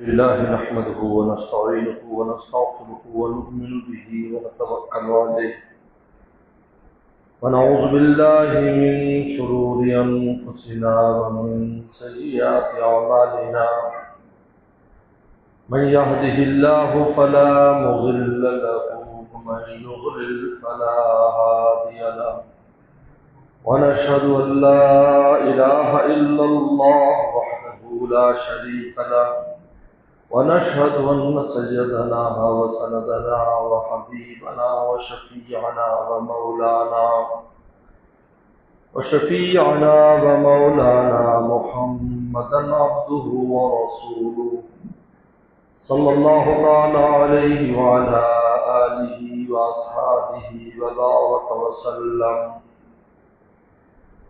لله نحمده ونستعينه ونستغفره ونؤمن به ونتوكل عليه ونعوذ بالله من شرور أنفسنا ومن سيئات أعمالنا من يهده الله فلا مضل له ومن يضلل فلا هادي له ونشهد أن لا إله إلا الله وحده لا شريك له ونشهد أن سيدنا وسندنا وحبيبنا وشفيعنا ومولانا محمدا عبده ورسوله صلى الله تعالى عليه وعلى آله وأصحابه وبارك وسلم.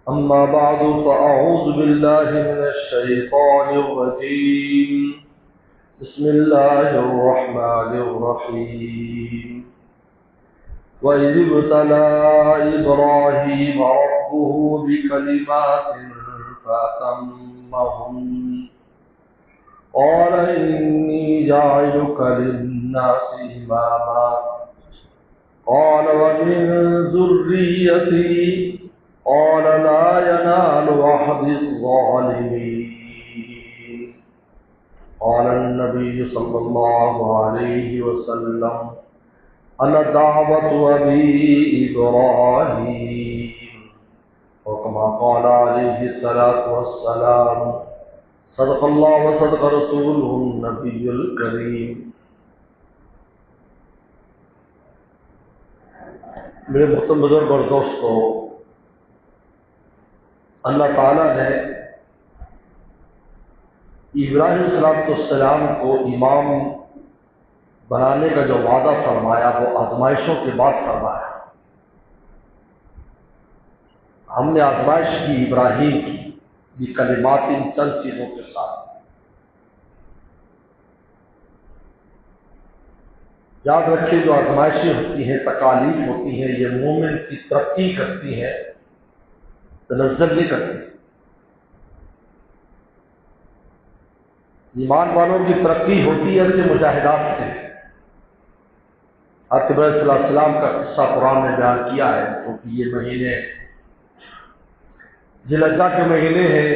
أما بعد فأعوذ بالله من الشيطان الرجيم. بسم الله الرحمن الرحيم. وإذ ابتلى إبراهيم ربه بكلمات فأتمهن قال إني جاعلك للناس إماما قال ومن ذريتي قال لا ينال عهد الظالمين. قال النبي صلى الله عليه وسلم أنا دعوة أبي إبراهيم وكما قال عليه الصلاة والسلام صدق الله وصدق رسوله النبي الكريم. میرے محترم بزرگ اور دوستو، اللہ تعالیٰ نے ابراہیم علیہ السلام کو امام بنانے کا جو وعدہ فرمایا وہ آزمائشوں کے بعد فرمایا. ہم نے آزمائش کی ابراہیم کی یہ کلمات ان چند چیزوں کے ساتھ. یاد رکھیے جو آزمائشیں ہوتی ہیں، تکالیف ہوتی ہیں، یہ مومن کی ترقی کرتی ہیں، تنزل نہیں کرتی. ایمان والوں کی ترقی ہوتی ہے ایسے مجاہدات سے. حضرت ابراہیم صلی اللہ علیہ وسلم کا قصہ قرآن نے بیان کیا ہے، کیونکہ یہ مہینے ذی الحجہ کے مہینے ہیں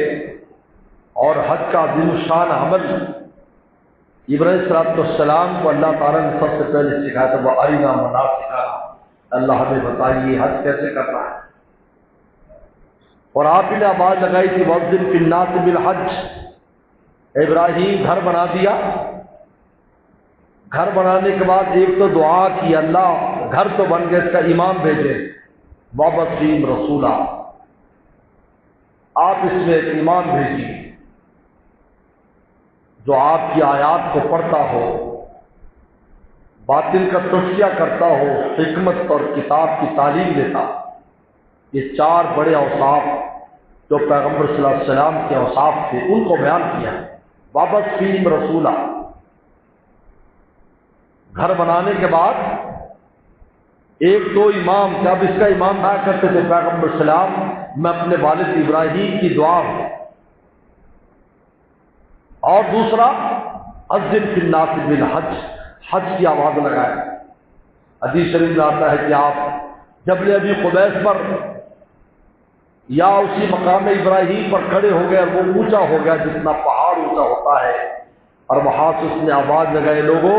اور حج کا عظیم الشان عمل ابراہیم صلی اللہ علیہ وسلم کو اللہ تعالیٰ نے سب سے پہلے سکھایا تھا. وہ ارنا مناسکنا، اللہ ہمیں بتائیے حج کیسے کرنا ہے. اور آپ ہی نے آواز لگائی تھی وَأَذِّن فِي النَّاسِ بِالْحَجِّ. ابراہیم گھر بنا دیا. گھر بنانے کے بعد ایک تو دعا کی، اللہ گھر تو بن گیا، اس کا امام بھیجے. وَبَعَثْ رَسُولًا، آپ اس میں ایک امام بھیجیے جو آپ کی آیات کو پڑھتا ہو، باطل کا تجزیہ کرتا ہو، حکمت اور کتاب کی تعلیم دیتا. یہ چار بڑے اوصاف جو پیغمبر صلی اللہ علیہ وسلم کے اوصاف تھے ان کو بیان کیا. وَبَعَثْ فِيهِمْ رَسُولًا، گھر بنانے کے بعد ایک دو امام کہ اب اس کا امام نہ کرتے تھے پیغمبر صلی اللہ علیہ وسلم، میں اپنے والد ابراہیم کی دعا ہوں. اور دوسرا اذن فی الناس بالحج، حج کی آواز لگائے. حدیث شریف میں آتا ہے کہ آپ جبل ابی قبیس پر یا اسی مقام ابراہیم پر کھڑے ہو گئے، وہ اونچا ہو گیا جتنا پہاڑ اونچا ہوتا ہے، اور وہاں سے اس نے آواز لگائے لوگوں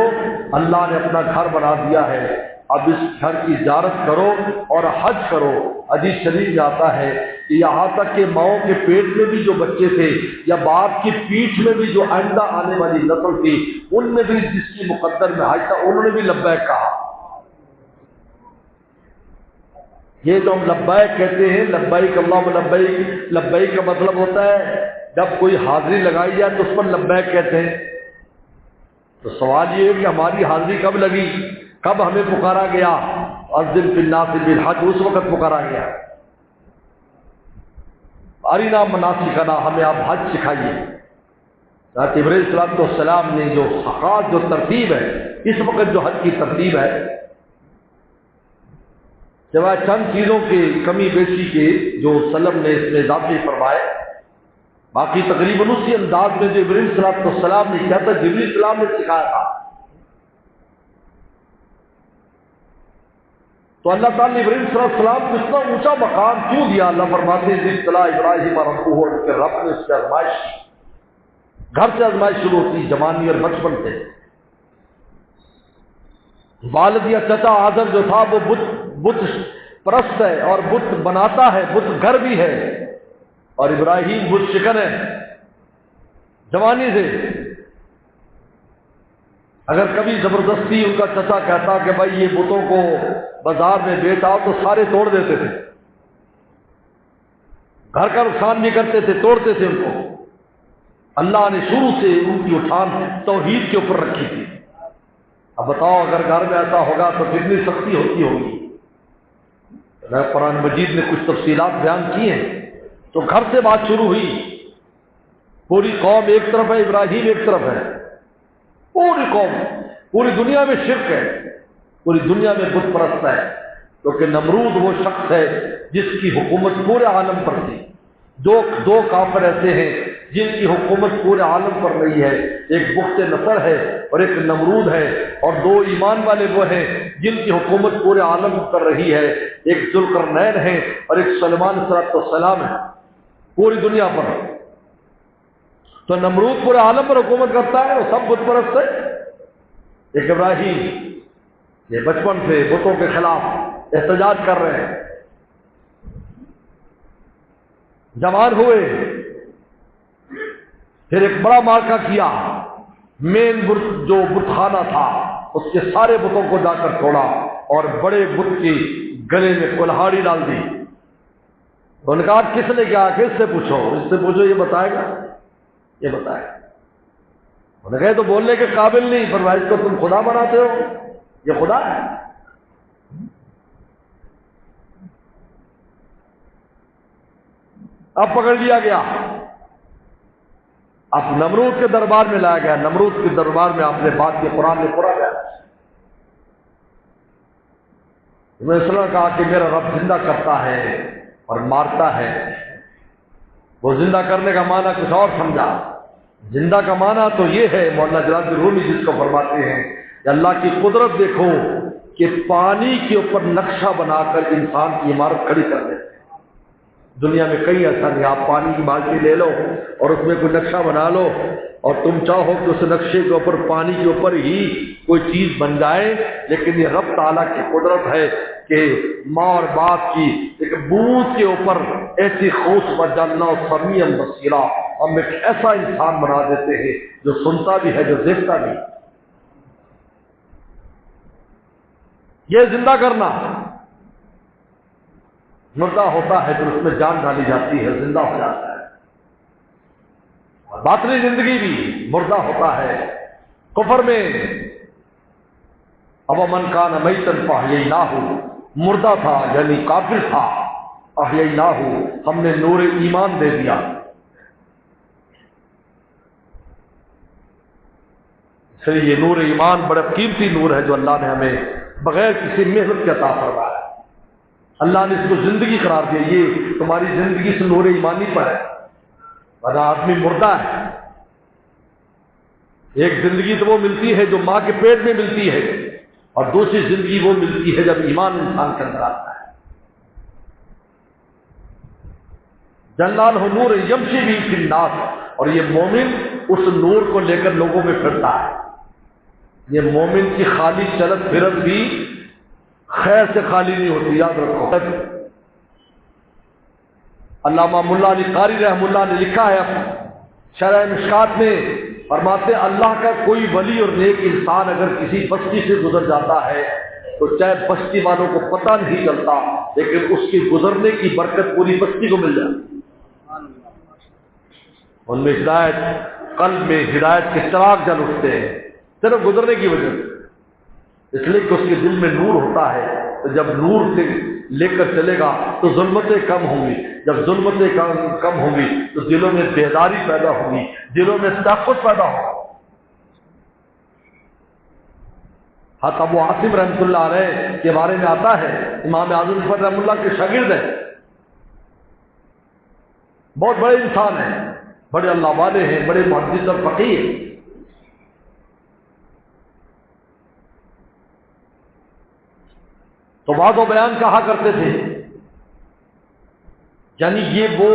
اللہ نے اپنا گھر بنا دیا ہے، اب اس گھر کی زیارت کرو اور حج کرو. حدیث شریف میں آتا ہے کہ یہاں تک کہ ماؤں کے پیٹ میں بھی جو بچے تھے یا باپ کی پیٹھ میں بھی جو آئندہ آنے والی نسل تھی ان میں بھی جس کی مقدر میں حج تھا انہوں نے بھی لبیک کہا. یہ جو ہم لبیک کہتے ہیں، لبیک اللہم لبیک، لبیک کا مطلب ہوتا ہے جب کوئی حاضری لگائی جائے تو اس پر لبیک کہتے ہیں. تو سوال یہ ہے کہ ہماری حاضری کب لگی، کب ہمیں پکارا گیا؟ اذن فی الناس بالحج، اس وقت پکارا گیا. ارنا مناسکنا، ہمیں آپ حج سکھائیے. حضرت ابراہیم صلی اللہ علیہ وسلم نے جو خاص جو ترتیب ہے اس وقت جو حج کی ترتیب ہے سوائے چند چیزوں کے کمی بیشی کے جو سلم نے اس میں اضافے فرمائے، باقی تقریباً اسی انداز میں جو ابراہیم صلی اللہ علیہ وسلم نے کیا تھا، جبریل السلام نے سکھایا تھا. تو اللہ تعالیٰ نے ابراہیم صلی اللہ علیہ وسلم کو اتنا اونچا مقام کیوں دیا؟ اللہ فرماتے ہیں ابتلا ابراہیم ربہ، اور اس کے رب نے اس کی آزمائش کی. گھر سے آزمائش شروع ہوتی جوانی اور بچپن سے. والد یا چچا آزر جو تھا وہ بت پرست ہے اور بت بناتا ہے، بت گھر بھی ہے، اور ابراہیم بت شکن ہے جوانی سے. اگر کبھی زبردستی ان کا چچا کہتا کہ بھائی یہ بتوں کو بازار میں بیچ آؤ تو سارے توڑ دیتے تھے. گھر کا نقصان بھی کرتے تھے، توڑتے تھے ان کو. اللہ نے شروع سے ان کی اٹھان توحید کے اوپر رکھی تھی. اب بتاؤ اگر گھر میں ایسا ہوگا تو کتنی سختی ہوتی ہوگی. قرآن مجید نے کچھ تفصیلات بیان کی ہیں. تو گھر سے بات شروع ہوئی. پوری قوم ایک طرف ہے، ابراہیم ایک طرف ہے. پوری قوم، پوری دنیا میں شرک ہے، پوری دنیا میں بت پرست ہے. کیونکہ نمرود وہ شخص ہے جس کی حکومت پورے عالم پر تھی. دو کافر ایسے ہیں جن کی حکومت پورے عالم پر نہیں ہے. ایک بخت نصر ہے اور ایک نمرود ہے. اور دو ایمان والے وہ ہیں جن کی حکومت پورے عالم پر رہی ہے. ایک ذوالقرنین ہے اور ایک سلیمان علیہ السلام ہے پوری دنیا پر. تو نمرود پورے عالم پر حکومت کرتا ہے، وہ سب بت پرست ہے. ایک ابراہیم یہ بچپن سے بتوں کے خلاف احتجاج کر رہے ہیں. جوان ہوئے، پھر ایک بڑا مارکا کیا. مین جو بت خانہ تھا اس کے سارے بتوں کو جا کر توڑا اور بڑے بت کی گلے میں کلہاڑی ڈال دی. انہوں نے کہا کس نے کیا؟ کہ اس سے پوچھو، اس سے پوچھو، یہ بتائے گا، یہ بتائے. انہوں نے کہا تو بولنے کے قابل نہیں، پر بھائی اس کو تم خدا بناتے ہو، یہ خدا ہے. اب پکڑ لیا گیا، اب نمرود کے دربار میں لایا گیا. نمرود کے دربار میں آپ نے بات کی، قرآن نے پڑھا گیا. میں اس نے کہا کہ میرا رب زندہ کرتا ہے اور مارتا ہے. وہ زندہ کرنے کا معنی کچھ اور سمجھا. زندہ کا معنی تو یہ ہے، مولانا جلال رومی جس کو فرماتے ہیں کہ اللہ کی قدرت دیکھو کہ پانی کے اوپر نقشہ بنا کر انسان کی عمارت کھڑی کر دیتے ہیں. دنیا میں کئی ایسا نہیں. آپ پانی کی بالٹی لے لو اور اس میں کوئی نقشہ بنا لو اور تم چاہو کہ اس نقشے کے اوپر پانی کے اوپر ہی کوئی چیز بن جائے. لیکن یہ رب تعالیٰ کی قدرت ہے کہ ماں اور باپ کی ایک بوند کے اوپر ایسی خوش وجالنا سمیع بصیرا، ہم ایک ایسا انسان بنا دیتے ہیں جو سنتا بھی ہے، جو دیکھتا بھی. یہ زندہ کرنا، مردہ ہوتا ہے پھر اس میں جان ڈالی جاتی ہے، زندہ ہو جاتا ہے. باطنی زندگی بھی مردہ ہوتا ہے کفر میں. اب من کان میتن فاحییناہ، مردہ تھا یعنی کافر تھا، احییناہ ہم نے نور ایمان دے دیا. پھر یہ نور ایمان بڑا قیمتی نور ہے جو اللہ نے ہمیں بغیر کسی محنت کے عطا فرمایا ہے. اللہ نے اس کو زندگی قرار دیا. یہ تمہاری زندگی سے نور ایمانی پر ہے، ورنہ آدمی مردہ ہے. ایک زندگی تو وہ ملتی ہے جو ماں کے پیٹ میں ملتی ہے، اور دوسری زندگی وہ ملتی ہے جب ایمان انسان کے اندر آتا ہے. جلال ہو نور یمشی بھی فی الناس، اور یہ مومن اس نور کو لے کر لوگوں میں پھرتا ہے. یہ مومن کی خالی چلت پھرت بھی خیر سے خالی نہیں ہوتی، یاد رکھو. علامہ ملا علی قاری رحمہ اللہ نے لکھا ہے شرح مشکات میں، فرماتے ہیں اللہ کا کوئی ولی اور نیک انسان اگر کسی بستی سے گزر جاتا ہے تو چاہے بستی والوں کو پتہ نہیں چلتا، لیکن اس کی گزرنے کی برکت پوری بستی کو مل جاتی. ان میں ہدایت، قلب میں ہدایت کے چراغ جل اٹھتے ہیں صرف گزرنے کی وجہ سے. اس لیے کہ اس کے دل میں نور ہوتا ہے، تو جب نور سے لے کر چلے گا تو ظلمتیں کم ہوں گی. جب ظلمتیں کم ہوں گی تو دلوں میں بیداری پیدا ہوگی، دلوں میں تحفظ پیدا ہوگا. حضرت ابو عاصم رحمۃ اللہ علیہ کے بارے میں آتا ہے، امام اعظم رحمۃ اللہ کے شاگرد ہیں، بہت بڑے انسان ہیں، بڑے اللہ والے ہیں، بڑے محدث اور فقیہ ہیں۔ تو بات و بیان کہا کرتے تھے، یعنی یہ وہ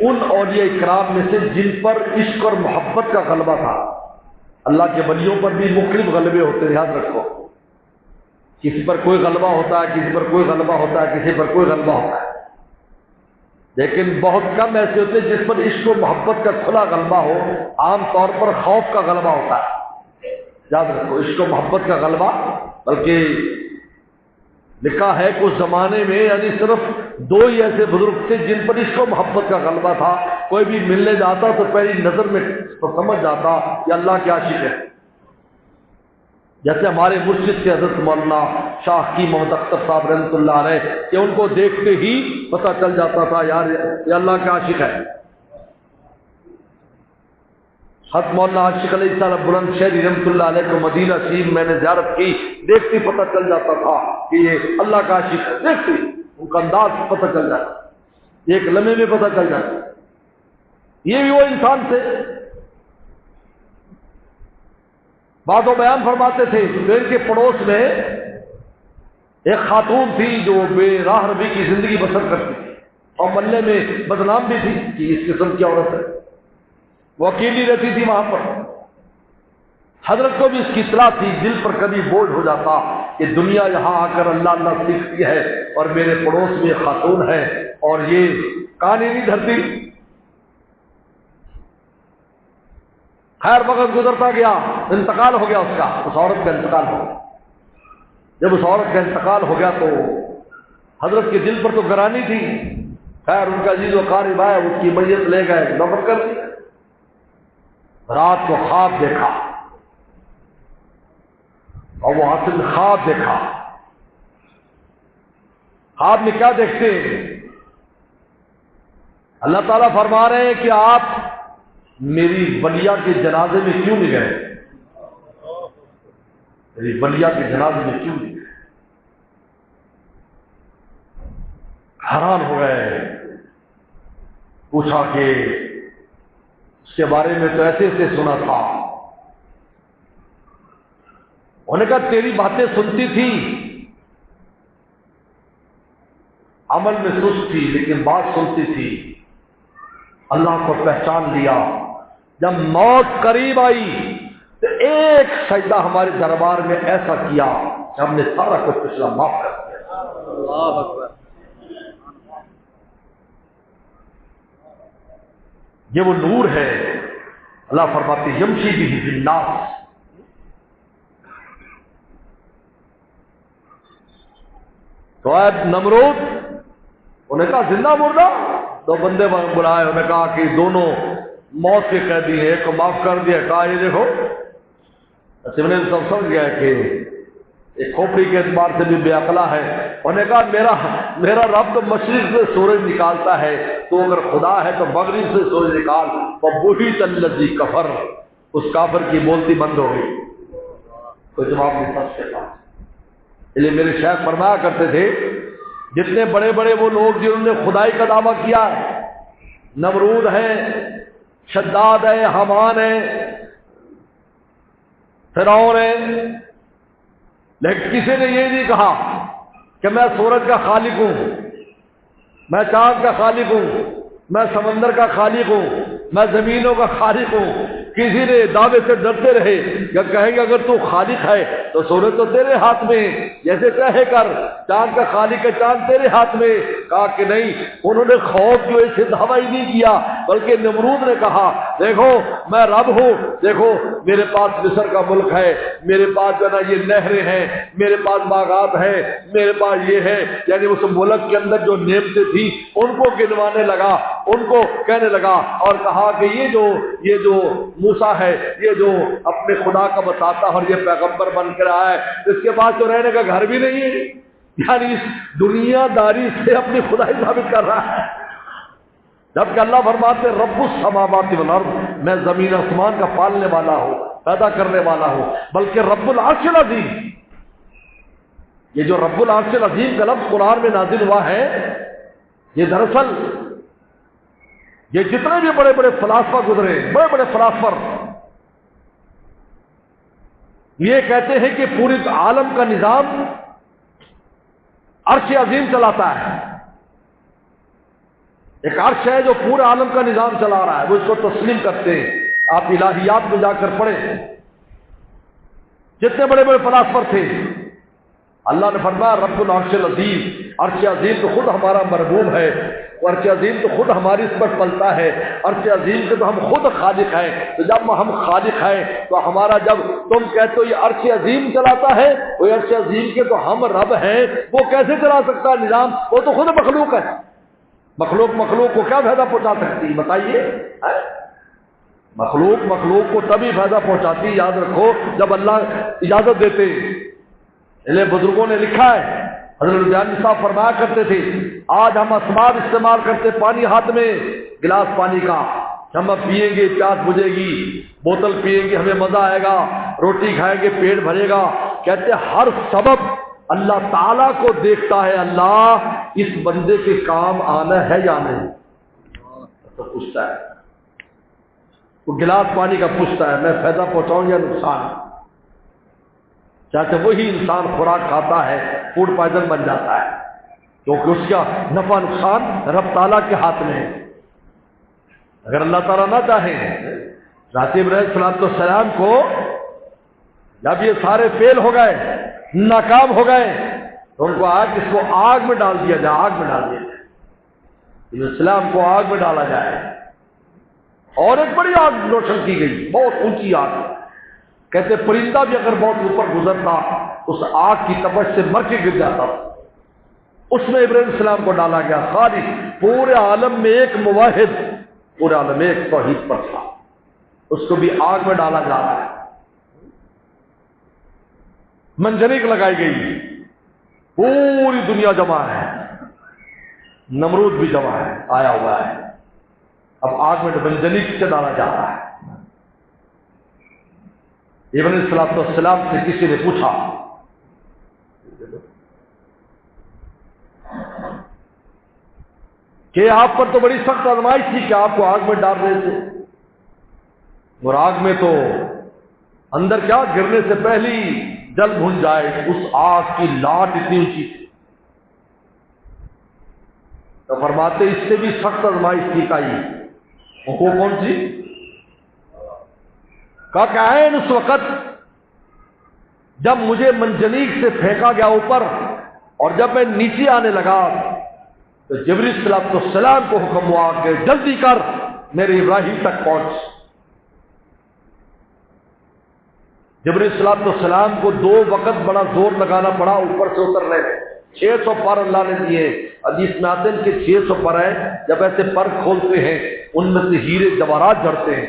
ان اولیاء اکرام میں سے جن پر عشق اور محبت کا غلبہ تھا۔ اللہ کے ولیوں پر بھی مختلف غلبے ہوتے ہیں، یاد رکھو، کسی پر کوئی غلبہ ہوتا ہے، کسی پر کوئی غلبہ ہوتا ہے، کسی پر کوئی غلبہ ہوتا ہے، لیکن بہت کم ایسے ہوتے ہیں جس پر عشق و محبت کا کھلا غلبہ ہو۔ عام طور پر خوف کا غلبہ ہوتا ہے، یاد رکھو، عشق و محبت کا غلبہ۔ بلکہ لکھا ہے کہ اس زمانے میں یعنی صرف دو ہی ایسے بزرگ تھے جن پر عشق و محبت کا غلبہ تھا، کوئی بھی ملنے جاتا تو پہلی نظر میں تو سمجھ جاتا کہ اللہ کے عاشق ہے۔ جیسے ہمارے مرشد سے حضرت مولانا شاہ کی محمد اختر صاحب رحمۃ اللہ علیہ، کہ ان کو دیکھتے ہی پتہ چل جاتا تھا یار یہ اللہ کا عاشق ہے۔ حضرت مولانا عاشق علیہ السلام بلند شہری رحمۃ اللہ علیہ کو مدینہ شریف میں نے زیارت کی، دیکھتے پتہ چل جاتا تھا کہ یہ اللہ کا عاشق ہے، دیکھتے ان کا انداز پتہ چل جاتا، ایک لمحے میں پتہ چل جاتا۔ یہ بھی وہ انسان تھے۔ بات و بیان فرماتے تھے کہ ان کے پڑوس میں ایک خاتون تھی جو بے راہ ربی کی زندگی بسر کرتی تھی اور محلے میں بدنام بھی تھی کہ اس قسم کی عورت ہے، وہ اکیلی رہتی تھی وہاں پر۔ حضرت کو بھی اس کی اطلاع تھی، دل پر کبھی بوجھ ہو جاتا کہ دنیا یہاں آ کر اللہ اللہ سیکھتی ہے اور میرے پڑوس میں خاتون ہے اور یہ کان ہی نہیں دھرتی۔ خیر وقت گزرتا گیا، انتقال ہو گیا اس کا، اس عورت کا انتقال ہو گیا۔ جب اس عورت کا انتقال ہو گیا تو حضرت کے دل پر تو گرانی تھی۔ خیر ان کا عزیز و قارب آیا، اس کی میت لے گئے، دفن کر دی۔ رات کو خواب دیکھا اور وہ حاصل خواب دیکھا۔ خواب میں کیا دیکھتے ہیں؟ اللہ تعالیٰ فرما رہے ہیں کہ آپ میری ولیہ کے جنازے میں کیوں نہیں گئے؟ میری ولیہ کے جنازے میں کیوں نہیں گئے؟ حیران ہو گئے، پوچھا کہ اس کے بارے میں تو ایسے ایسے سنا تھا۔ انہوں نے کہا تیری باتیں سنتی تھی، عمل میں سست تھی لیکن بات سنتی تھی، اللہ کو پہچان لیا۔ جب موت قریب آئی تو ایک سجدہ ہمارے دربار میں ایسا کیا کہ ہم نے سارا کچھ پچھلا معاف کر دیا۔ اللہ اکبر۔ یہ وہ نور ہے، اللہ فرماتے یمشی بھی فی الناس۔ تو اے نمرود، انہوں نے کہا زندہ مردہ؟ دو بندے بلائے، انہوں نے کہا کہ دونوں موت کے قیدی ہیں، ایک کو معاف کر دیا۔ کہا یہ دیکھو، سمجھ گیا کہ ایک کھوپڑی کے اعتبار سے بھی بے عقلا ہے۔ انہوں نے کہا میرا رب تو مشرق سے سورج نکالتا ہے، تو اگر خدا ہے تو مغرب سے سورج نکال۔ وَبُهِتَ الَّذِي كَفَرَ، اس کافر کی بولتی بند ہو گئی، کوئی جواب نہیں تھا اس کے پاس۔ اس لیے میرے شیخ فرمایا کرتے تھے جتنے بڑے بڑے وہ لوگ جنہوں نے خدائی کا دعویٰ کیا ہے، نمرود ہے، شداد ہے، حامان ہے، فرعون ہے، لیکن کسی نے یہ نہیں کہا کہ میں سورج کا خالق ہوں، میں چاند کا خالق ہوں، میں سمندر کا خالق ہوں، میں زمینوں کا خالق ہوں۔ کسی نے دعوے سے ڈرتے رہے یا کہیں گے اگر تو خالق ہے تو سورج تو تیرے ہاتھ میں، جیسے چاہے کر، چاند کا خالق ہے، چاند تیرے ہاتھ میں۔ کہا کہ نہیں، انہوں نے خوف جو اسے دعویٰ ہی نہیں کیا، بلکہ نمرود نے کہا دیکھو میں رب ہوں، دیکھو میرے پاس مصر کا ملک ہے، میرے پاس جو ہے نا یہ نہریں ہیں، میرے پاس باغات ہیں، میرے پاس یہ ہے، یعنی اس ملک کے اندر جو نعمتیں تھیں ان کو گنوانے لگا، ان کو کہنے لگا اور کہا کہ یہ جو موسیٰ ہے، یہ جو اپنے خدا کا بتاتا اور یہ پیغمبر بن کر آیا ہے، اس کے پاس تو رہنے کا گھر بھی نہیں ہے، یعنی اس دنیا داری سے اپنی خدائی ثابت کر رہا ہے۔ جبکہ اللہ فرماتے رب السماوات والارض، میں زمین آسمان کا پالنے والا ہوں، پیدا کرنے والا ہوں، بلکہ رب العرش العظیم، یہ جو رب العرش العظیم کا لفظ قرآن میں نازل ہوا ہے، یہ دراصل یہ جتنے بھی بڑے بڑے فلاسفہ گزرے، بڑے بڑے فلاسفر، یہ کہتے ہیں کہ پوری عالم کا نظام عرش عظیم چلاتا ہے. ایک عرش ہے جو پورے عالم کا نظام چلا رہا ہے، وہ اس کو تسلیم کرتے ہیں. آپ الہیات میں جا کر پڑھیں، جتنے بڑے بڑے فلاسفر تھے، اللہ نے فرمایا رب العرش العظیم، عرش عظیم تو خود ہمارا مربوب ہے، عرش عظیم تو خود ہماری اس پر پلتا ہے، عرش عظیم کے تو ہم خود خالق ہیں. تو جب ہم خالق ہیں تو ہمارا، جب تم کہتے ہو یہ عرش عظیم چلاتا ہے، وہ عرش عظیم کے تو ہم رب ہیں، وہ کیسے چلا سکتا ہے نظام؟ وہ تو خود مخلوق ہے. مخلوق کو کیا فائدہ پہنچا سکتی بتائیے؟ مخلوق کو تبھی فائدہ پہنچاتی، یاد رکھو، جب اللہ اجازت دیتے. بزرگوں نے لکھا ہے، حضرت جانی صاحب فرمایا کرتے تھے آج ہم اسباب استعمال کرتے، پانی ہاتھ میں، گلاس پانی کا، ہم اب پیئیں گے پیاس بجھے گی، بوتل پیئیں گے ہمیں مزہ آئے گا، روٹی کھائیں گے پیٹ بھرے گا. کہتے ہر سبب اللہ تعالیٰ کو دیکھتا ہے، اللہ اس بندے کے کام آنا ہے یا نہیں. تو پوچھتا ہے، وہ گلاس پانی کا پوچھتا ہے میں فائدہ پہنچاؤں یا نقصان؟ چاہتے وہی انسان خوراک کھاتا ہے، فوڈ پوائزن بن جاتا ہے، کیونکہ اس کا نفع نقصان رب تعالیٰ کے ہاتھ میں ہے. اگر اللہ تعالیٰ نہ چاہے، ذاتی ابراہیم علیہ السلام کو جب یہ سارے فیل ہو گئے، ناکام ہو گئے، تو ان کو آگ، اس کو آگ میں ڈال دیا جائے، آگ میں ڈال دیا جائے، اسلام کو آگ میں ڈالا جائے. اور ایک بڑی آگ روشن کی گئی، بہت اونچی آگ. کہتے پرندہ بھی اگر بہت اوپر گزرتا اس آگ کی تپش سے مر کے گر جاتا. اس میں ابراہیم علیہ السلام کو ڈالا گیا. خالق پورے عالم میں ایک موحد، پورے عالم میں ایک توحید پر تھا، اس کو بھی آگ میں ڈالا جا رہا ہے. منجنیق لگائی گئی، پوری دنیا جمع ہے، نمرود بھی جمع ہے، آیا ہوا ہے. اب آگ میں منجنیق سے ڈالا جا رہا ہے. ابراہیم علیہ السلام سے کسی نے پوچھا کہ آپ پر تو بڑی سخت آزمائش تھی کہ آپ کو آگ میں ڈال رہے تھے، اور آگ میں تو اندر کیا گرنے سے پہلے جل بھن جائے، اس آگ کی لاٹ اتنی اونچی تھی. تو فرماتے اس سے بھی سخت آزمائش تھی. وہ کون سی؟ کہا کہ عین اس وقت جب مجھے منجنیق سے پھینکا گیا اوپر، اور جب میں نیچے آنے لگا تو جبریل صلی اللہ علیہ وسلم کو حکم ہوا کہ جلدی کر میرے ابراہیم تک پہنچ. جبریل صلی اللہ علیہ وسلم کو 2 وقت بڑا زور لگانا پڑا اوپر سے اترنے میں. 600 پر اللہ نے دیے. حدیث میں آتے ہیں کہ 600 پر ہے، جب ایسے پر کھولتے ہیں ان میں سے ہیرے جواہرات جھڑتے ہیں.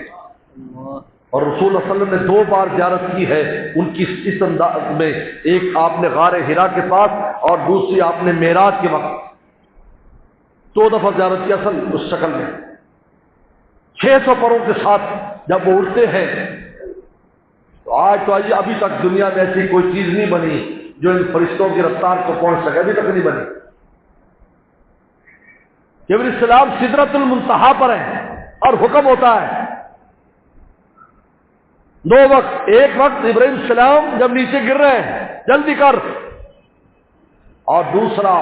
اور رسول اللہ صلی اللہ علیہ وسلم نے 2 بار زیارت کی ہے ان کی اس انداز میں. ایک آپ نے غار حرا کے پاس، اور دوسری آپ نے معراج کے وقت 2 دفعہ زیارت کی اصل اس شکل میں. 600 پروں کے ساتھ جب وہ اڑتے ہیں تو آج تو آئیے، ابھی تک دنیا میں ایسی کوئی چیز نہیں بنی جو ان فرشتوں کی رفتار کو پہنچ سکے، ابھی تک نہیں بنی. جبریل السلام سدرۃ المنتہا پر ہیں اور حکم ہوتا ہے 2 وقت. ایک وقت ابراہیم السلام جب نیچے گر رہے ہیں جلدی کر، اور دوسرا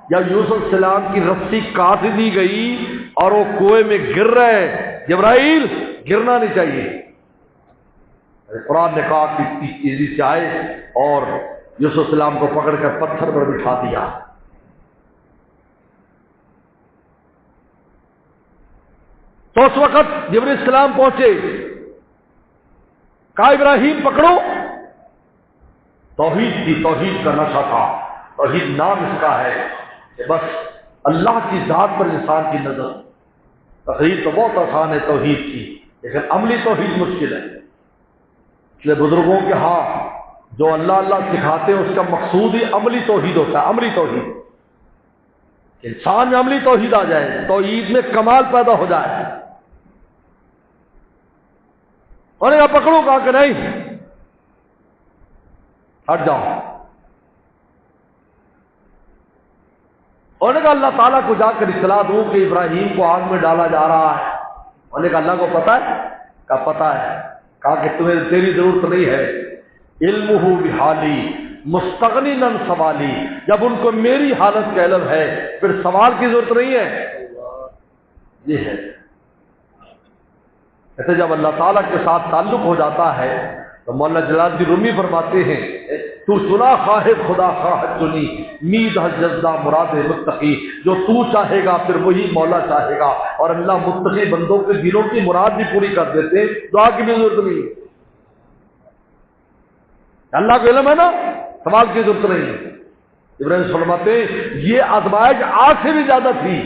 جب یوسف السلام کی رسی کاٹ دی گئی اور وہ کنویں میں گر رہے ہیں. جبرائیل گرنا نہیں چاہیے. قرآن نے کہا کہ تیزی سے آئے اور یوسف السلام کو پکڑ کر پتھر پر بٹھا دیا. تو اس وقت جبرائیل السلام پہنچے، کہا ابراہیم پکڑو. توحید کی، توحید کا نشہ تھا. توحید نام اس کا ہے کہ بس اللہ کی ذات پر انسان کی نظر. تقریر تو بہت آسان ہے توحید کی، لیکن عملی توحید مشکل ہے. اس لیے بزرگوں کے ہاں جو اللہ اللہ سکھاتے ہیں اس کا مقصود ہی عملی توحید ہوتا ہے. عملی توحید، انسان میں عملی توحید آ جائے، توحید میں کمال پیدا ہو جائے. اور یا پکڑو، کہا کہ نہیں ہٹ جاؤ. انہوں نے کہا اللہ تعالیٰ کو جا کر اطلاع دوں کہ ابراہیم کو آگ میں ڈالا جا رہا ہے. انہوں نے کہا اللہ کو پتہ ہے؟ کہا پتہ ہے. کہا کہ تمہیں تیری ضرورت نہیں ہے. علمہ بحالی مستغنی عن سوالی، جب ان کو میری حالت کا علم ہے پھر سوال کی ضرورت نہیں ہے. یہ ہے ایسے جب اللہ تعالیٰ کے ساتھ تعلق ہو جاتا ہے تو مولانا جلال الدین رومی فرماتے ہیں تو چنا خواہ خدا خواہ چنی مید جزدہ مراد متقی، جو تو چاہے گا پھر وہی مولا چاہے گا. اور اللہ متقی بندوں کے دلوں کی مراد بھی پوری کر دیتے، دعا کی بھی ضرورت نہیں ہے. اللہ کو علم ہے نا، سوال کی ضرورت نہیں ہے. ابراہیم فرماتے ہیں یہ آزمائش آج سے بھی زیادہ تھی،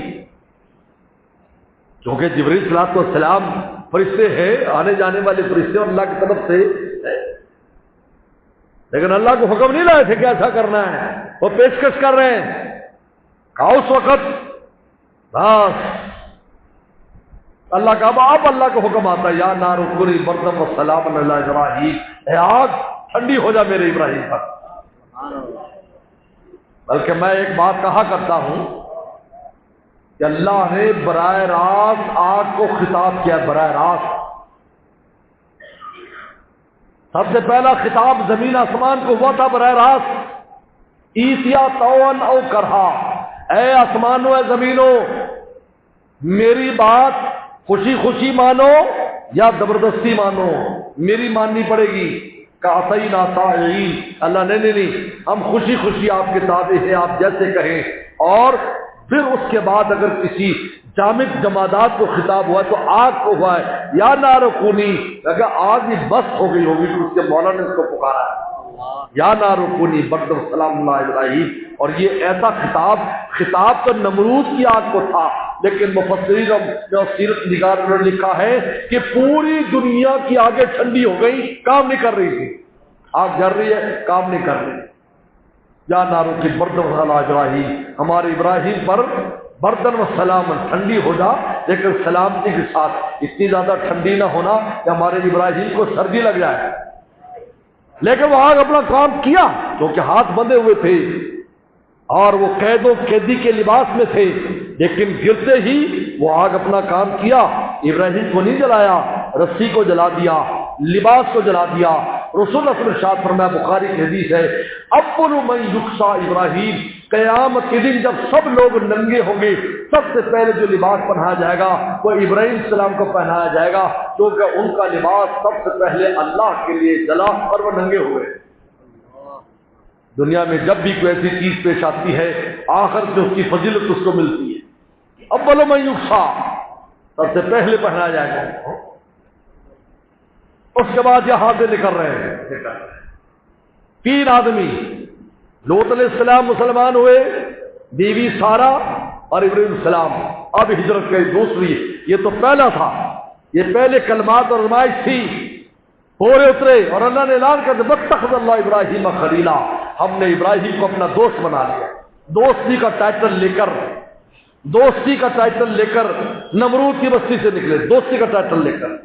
کیونکہ جبریل علیہ السلام فرشتے ہیں، آنے جانے والے فرشتے اور اللہ کی طرف سے، لیکن اللہ کو حکم نہیں لائے تھے کہ ایسا کرنا ہے، وہ پیشکش کر رہے ہیں. کہا اس وقت بس اللہ کا اب اللہ کو حکم آتا ہے یا نار کونی بردم والسلام علی ابراہیم، اے آگ ٹھنڈی ہو جا میرے ابراہیم پر. بلکہ میں ایک بات کہا کرتا ہوں کہ اللہ نے براہ راست آگ کو خطاب کیا. براہ راست سب سے پہلا خطاب زمین آسمان کو ہوا تھا براہ راست. ایتیا طوعا او کرہا، اے آسمانوں اے زمینوں میری بات خوشی خوشی مانو یا زبردستی مانو، میری ماننی پڑے گی. کاتینا طائعین، اللہ نہیں ہم خوشی خوشی آپ کے تابع ہیں، آپ جیسے کہیں. اور پھر اس کے بعد اگر کسی جامد جمادات کو خطاب ہوا ہے تو آگ کو ہوا ہے یا نار کونی، اگر آگ بھی بس ہو گئی ہوگی تو اس کے مولا نے اس کو پکارا ہے یا نار کونی بردا وسلام علی ابراہیم. اور یہ ایسا خطاب تو نمرود کی آگ کو تھا، لیکن مفسرین اور سیرت نگاروں نے لکھا ہے کہ پوری دنیا کی آگیں ٹھنڈی ہو گئی، کام نہیں کر رہی تھی. آگ جل رہی ہے، کام نہیں کر رہی. یا نارو کی بردن علی ابراہیم، ہمارے ابراہیم پر بردن و سلام ٹھنڈی ہو جا، لیکن سلامتی کے ساتھ اتنی زیادہ ٹھنڈی نہ ہونا کہ ہمارے ابراہیم کو سردی لگ جائے. لیکن وہ آگ اپنا کام کیا کیونکہ ہاتھ بندھے ہوئے تھے اور وہ قید و قیدی کے لباس میں تھے، لیکن گرتے ہی وہ آگ اپنا کام کیا. ابراہیم کو نہیں جلایا، رسی کو جلا دیا، لباس کو جلا دیا. رسول اللہ صلی اللہ علیہ وسلم فرمایا، بخاری کی حدیث ہے، اول من یکسا ابراہیم، قیامت کے دن جب سب لوگ ننگے ہوں گے سب سے پہلے جو لباس پہنایا جائے گا وہ ابراہیم علیہ السلام کو پہنایا جائے گا، کیونکہ ان کا لباس سب سے پہلے اللہ کے لیے جلا اور وہ ننگے ہوئے. دنیا میں جب بھی کوئی ایسی چیز پیش آتی ہے آخر سے اس کی فضیلت اس کو ملتی ہے. اول من یکسا، سب سے پہلے پہنایا جائے گا. اس کے بعد یہاں سے نکل رہے ہیں 3 آدمی. لوط علیہ السلام مسلمان ہوئے، بیوی سارا اور ابراہیم السلام. اب ہجرت کی دوسری، یہ تو پہلا تھا، یہ پہلے کلمات اور آزمائش تھی. پورے اترے اور اللہ نے اعلان کر دیا واتخذ اللہ ابراہیم خلیلا، ہم نے ابراہیم کو اپنا دوست بنا لیا. دوستی کا ٹائٹل لے کر نمرود کی بستی سے نکلے، دوستی کا ٹائٹل لے کر.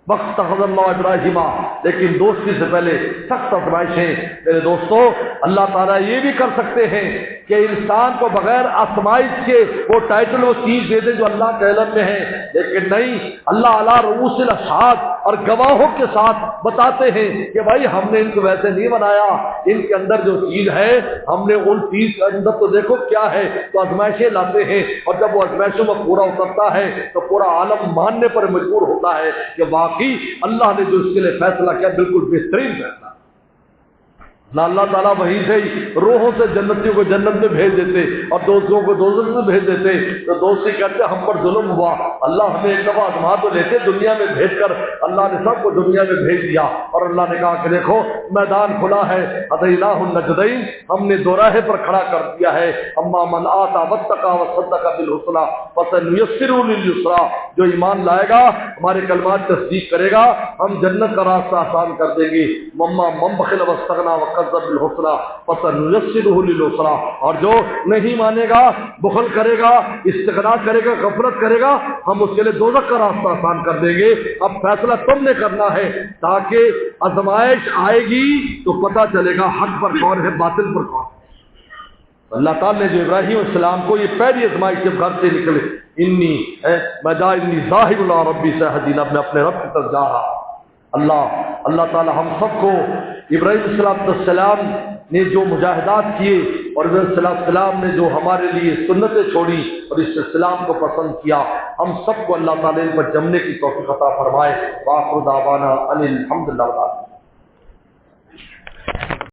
وقت تخذ اللہ ابراہیم، لیکن دوستی سے پہلے سخت آزمائشیں. میرے دوستو، اللہ تعالیٰ یہ بھی کر سکتے ہیں کہ انسان کو بغیر آزمائش کے وہ ٹائٹل وہ چیز دے دے جو اللہ کے علم میں ہے، لیکن نہیں، اللہ علی رؤوس الاشہاد اور گواہوں کے ساتھ بتاتے ہیں کہ بھائی ہم نے ان کو ویسے نہیں بنایا، ان کے اندر جو چیز ہے ہم نے ان چیز کے اندر تو دیکھو کیا ہے. تو آزمائشیں لاتے ہیں اور جب وہ آزمائشوں میں پورا اترتا ہے تو پورا عالم ماننے پر مجبور ہوتا ہے کہ واقعی اللہ نے جو اس کے لیے فیصلہ کیا بالکل بہترین فیصلہ. نہ اللہ تعالیٰ وہیں سے ہی روحوں سے جنتیوں کو جنت میں بھیج دیتے اور دوستوں کو دوزخ میں بھیج دیتے. تو دوستی کہتے ہم پر ظلم ہوا، اللہ ہمیں ایک دفعہ آزما تو لیتے دنیا میں بھیج کر. اللہ نے سب کو دنیا میں بھیج دیا اور اللہ نے کہا کہ دیکھو میدان کھلا ہے، ہدیناہ النجدین، ہم نے دو راہے پر کھڑا کر دیا ہے. اما من آتا واتقى وصدق بالحسنى فسنيسره لليسرى، جو ایمان لائے گا ہمارے کلمات تصدیق کرے گا ہم جنت کا راستہ آسان کر دیں گے. مما من بخل واستغنى بالحسنى فسنيسره للعسرى، اور جو نہیں مانے گا، بخل کرے گا، استغنا کرے گا، غفلت کرے گا، ہم اس کے لیے دوزخ کا راستہ آسان کر دیں گے. اب فیصلہ تم نے کرنا ہے تاکہ آزمائش آئے گی تو پتہ چلے گا حق پر کون ہے، باطل پر کون ہے. اللہ تعالیٰ نے جو ابراہیم علیہ السلام کو یہ پہلی آزمائش جب گھر سے نکلے، انی ذاہب الی ربی سیہدین، میں اپنے رب کی طرف جا رہا۔ اللہ تعالیٰ ہم سب کو ابراہیم علیہ السلام نے جو مجاہدات کیے اور ابراہیم علیہ السلام نے جو ہمارے لیے سنتیں چھوڑی اور اس اسلام کو پسند کیا، ہم سب کو اللہ تعالیٰ ان پر جمنے کی توفیق عطا فرمائے۔ وآخر دعوانا ان الحمد للہ۔